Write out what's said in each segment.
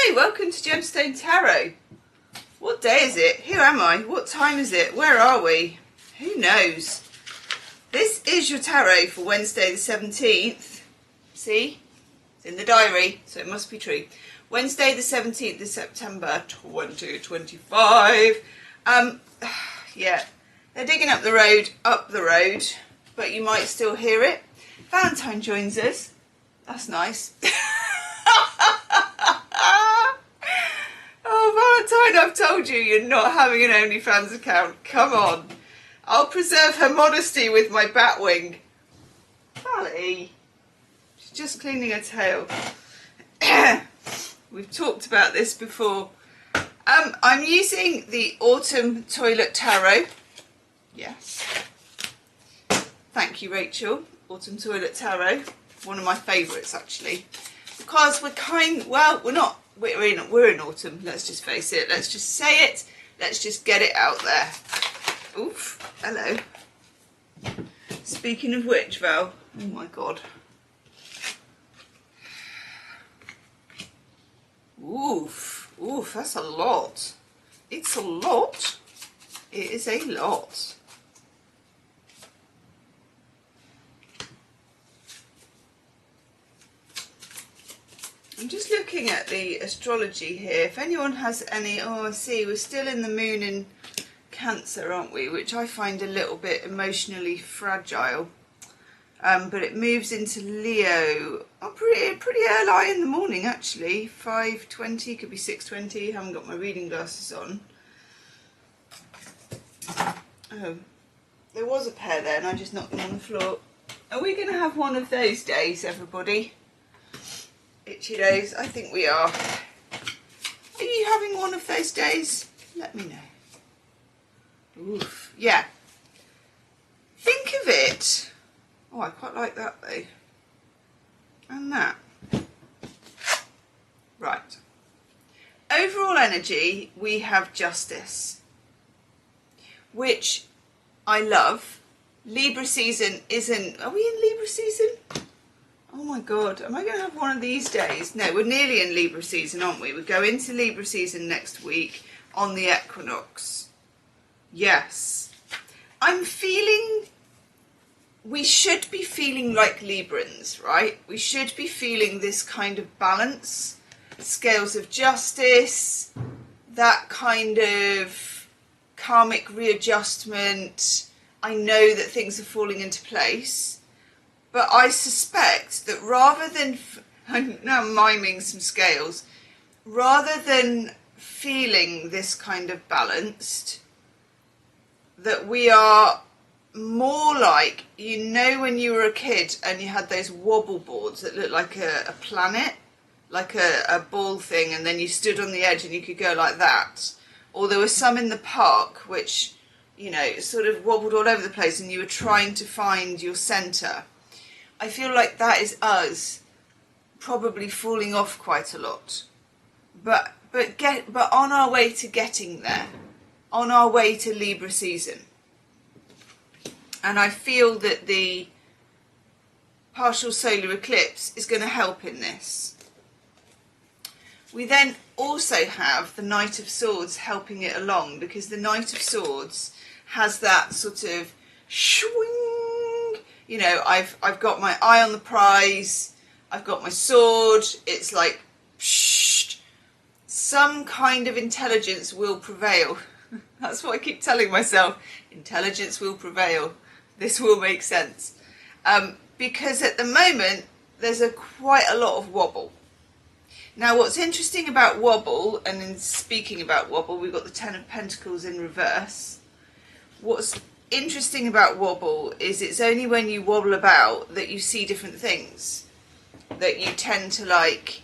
Hey, welcome to Gemstone Tarot. What day is it? Who am I? What time is it? Where are we? Who knows? This is your tarot for Wednesday the 17th. See? It's in the diary, so it must be true. Wednesday the 17th of September 2025. Yeah, they're digging up the road, but you might still hear it. Valentine joins us. That's nice. Oh, Valentine, I've told you, you're not having an OnlyFans account. Come on. I'll preserve her modesty with my bat wing. Vally. She's just cleaning her tail. We've talked about this before. I'm using the Autumn Toilet Tarot. Yes. Thank you, Rachel. Autumn Toilet Tarot. One of my favourites, actually. Because we're in autumn, let's just face it. Let's just say it. Let's just get it out there. Oof. Hello. Speaking of which, Val. Oh my God. Oof. Oof, that's a lot. It's a lot. It is a lot. I'm just looking at the astrology here. If anyone has any, oh, I see, we're still in the moon in Cancer, aren't we? Which I find a little bit emotionally fragile. But it moves into Leo pretty early in the morning, actually. 5:20, could be 6:20. Haven't got my reading glasses on. Oh, there was a pair there and I just knocked them on the floor. Are we going to have one of those days, everybody? Itchy days? I think we are. Are you having one of those days? Let me know. Oof. Yeah. Think of it. Oh, I quite like that though. And that. Right. Overall energy, we have Justice, which I love. Libra season isn't... Are we in Libra season? Oh my God, am I going to have one of these days? No, we're nearly in Libra season, aren't we? We go into Libra season next week on the equinox. Yes. I'm feeling... We should be feeling like Librans, right? We should be feeling this kind of balance, scales of justice, that kind of karmic readjustment. I know that things are falling into place. But I suspect that rather than, I'm now miming some scales, rather than feeling this kind of balanced, that we are more like, you know, when you were a kid and you had those wobble boards that looked like a planet, like a ball thing, and then you stood on the edge and you could go like that. Or there were some in the park which, you know, sort of wobbled all over the place and you were trying to find your centre. I feel like that is us probably falling off quite a lot, but on our way to getting there, on our way to Libra season. And I feel that the partial solar eclipse is going to help in this. We then also have the Knight of Swords helping it along, because the Knight of Swords has that sort of swing. You know, I've got my eye on the prize, I've got my sword, it's like, psh, some kind of intelligence will prevail. That's what I keep telling myself, intelligence will prevail. This will make sense. Because at the moment, there's quite a lot of wobble. Now, what's interesting about wobble, and in speaking about wobble, we've got the Ten of Pentacles in reverse. What's interesting about wobble is it's only when you wobble about that you see different things, that you tend to like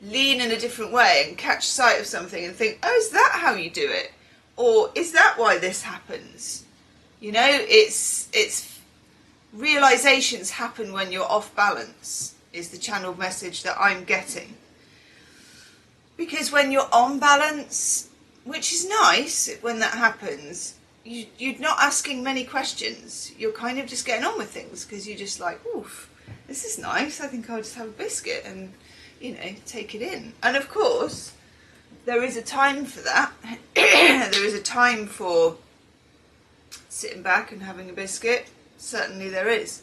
lean in a different way and catch sight of something and think, oh, is that how you do it? Or is that why this happens? You know, it's realizations happen when you're off balance, is the channeled message that I'm getting. Because when you're on balance, which is nice when that happens, you're not asking many questions. You're kind of just getting on with things because you're just like, oof, this is nice. I think I'll just have a biscuit and, you know, take it in. And of course, there is a time for that. There is a time for sitting back and having a biscuit. Certainly there is.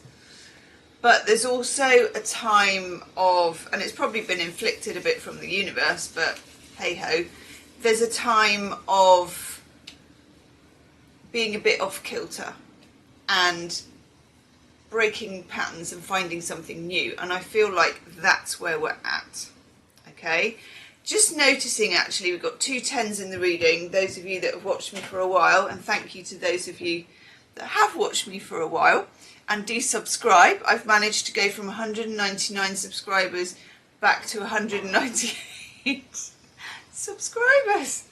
But there's also a time of, and it's probably been inflicted a bit from the universe, but hey ho, there's a time of being a bit off kilter and breaking patterns and finding something new. And I feel like that's where we're at. Okay. Just noticing, actually, we've got 2 10s in the reading. Those of you that have watched me for a while, and thank you to those of you that have watched me for a while and do subscribe. I've managed to go from 199 subscribers back to 198 subscribers.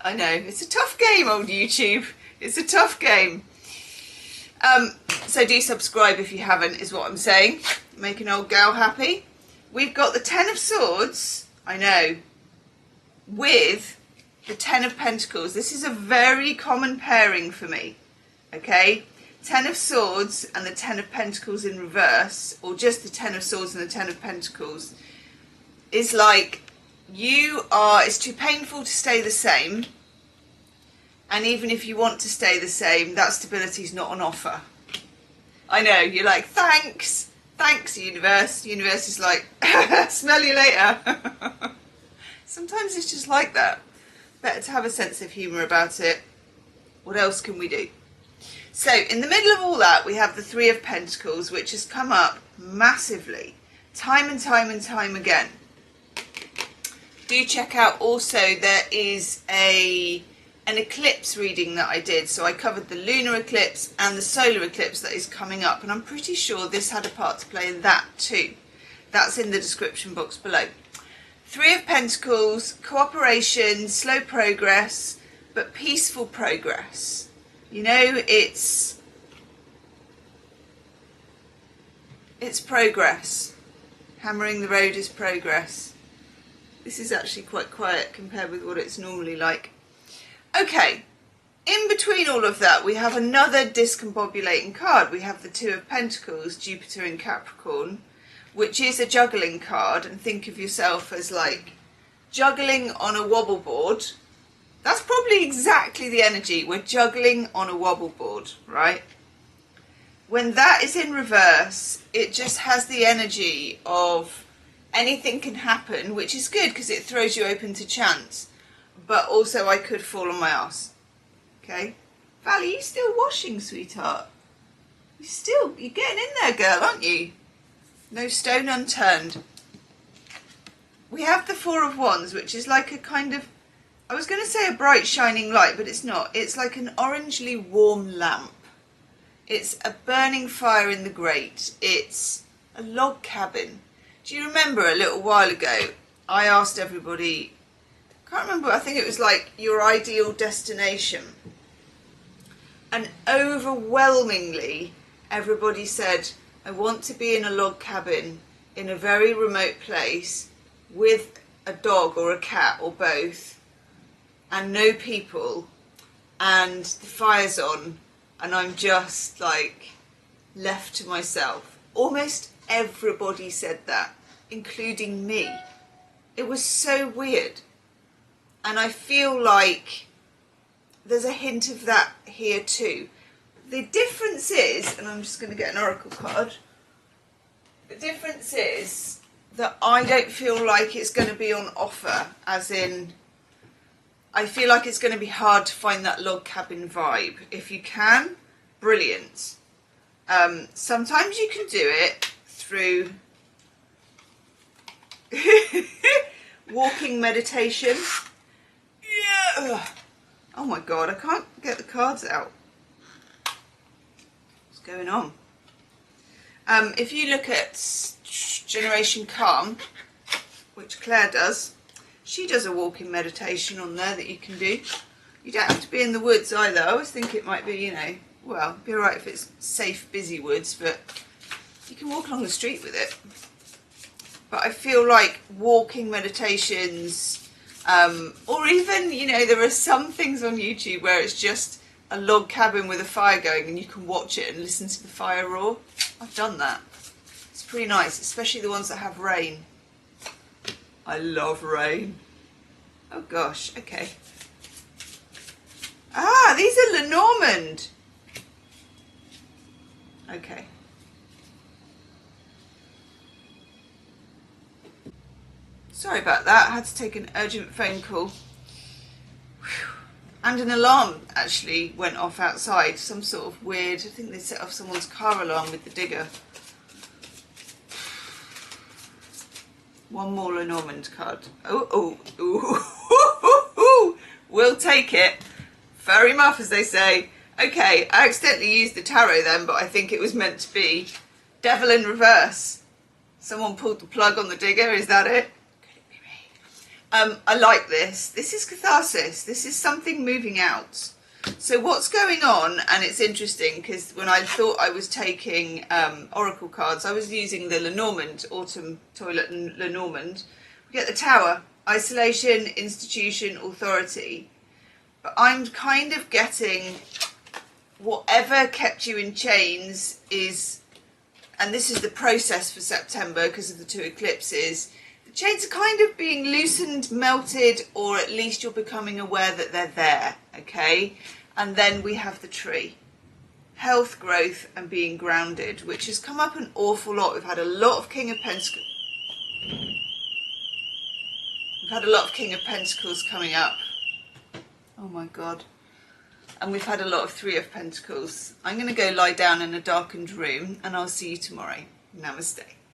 I know, it's a tough game, old YouTube. It's a tough game. So do subscribe if you haven't, is what I'm saying. Make an old gal happy. We've got the 10 of Swords, I know, with the 10 of Pentacles. This is a very common pairing for me, okay? 10 of Swords and the 10 of Pentacles in reverse, or just the 10 of Swords and the 10 of Pentacles, is like it's too painful to stay the same, and even if you want to stay the same, that stability is not on offer. I know, you're like, thanks, universe. Universe is like, smell you later. Sometimes it's just like that. Better to have a sense of humour about it. What else can we do? So in the middle of all that, we have the 3 of Pentacles, which has come up massively, time and time and time again. Do check out also, there is an eclipse reading that I did. So I covered the lunar eclipse and the solar eclipse that is coming up. And I'm pretty sure this had a part to play in that too. That's in the description box below. 3 of Pentacles, cooperation, slow progress, but peaceful progress. You know, it's progress. Hammering the road is progress. This is actually quite quiet compared with what it's normally like. Okay, in between all of that, we have another discombobulating card. We have the 2 of Pentacles, Jupiter in Capricorn, which is a juggling card. And think of yourself as like juggling on a wobble board. That's probably exactly the energy. We're juggling on a wobble board, right? When that is in reverse, it just has the energy of anything can happen, which is good because it throws you open to chance. But also I could fall on my ass. Okay? Valley, you still washing, sweetheart? You're getting in there, girl, aren't you? No stone unturned. We have the 4 of Wands, which is like a kind of, I was going to say a bright shining light, but it's not. It's like an orangely warm lamp. It's a burning fire in the grate. It's a log cabin. Do you remember a little while ago, I asked everybody, I can't remember, I think it was like your ideal destination. And overwhelmingly, everybody said, I want to be in a log cabin in a very remote place with a dog or a cat or both, and no people, and the fire's on, and I'm just like left to myself. Almost everybody said that, including me. It was so weird. And I feel like there's a hint of that here too. The difference is, and I'm just going to get an oracle card, the difference is that I don't feel like it's going to be on offer, as in, I feel like it's going to be hard to find that log cabin vibe. If you can, brilliant. Sometimes you can do it through walking meditation. Yeah. Oh my God, I can't get the cards out. What's going on? If you look at Generation Calm, which Claire does, she does a walking meditation on there that you can do. You don't have to be in the woods either. I always think it might be, you know, well, it'd be alright if it's safe, busy woods, but you can walk along the street with it. But I feel like walking meditations, or even, you know, there are some things on YouTube where it's just a log cabin with a fire going and you can watch it and listen to the fire roar. I've done that. It's pretty nice, especially the ones that have rain. I love rain. Oh gosh, okay. Ah, these are Lenormand. Okay. Sorry about that, I had to take an urgent phone call. Whew. And an alarm actually went off outside, some sort of weird, I think they set off someone's car alarm with the digger. One more Lenormand card. Oh. We'll take it. Very much, as they say. Okay, I accidentally used the tarot then, but I think it was meant to be. Devil in reverse. Someone pulled the plug on the digger, is that it? Could it be me? I like this. This is catharsis. This is something moving out. So what's going on, and it's interesting because when I thought I was taking oracle cards, I was using the Lenormand, Autumn Toilet and Lenormand. We get the Tower, isolation, institution, authority. But I'm kind of getting whatever kept you in chains is, and this is the process for September because of the 2 eclipses, the chains are kind of being loosened, melted, or at least you're becoming aware that they're there, okay? And then we have the tree. Health, growth, and being grounded, which has come up an awful lot. We've had a lot of King of Pentacles. We've had a lot of King of Pentacles coming up. Oh my God. And we've had a lot of 3 of Pentacles. I'm going to go lie down in a darkened room and I'll see you tomorrow. Namaste.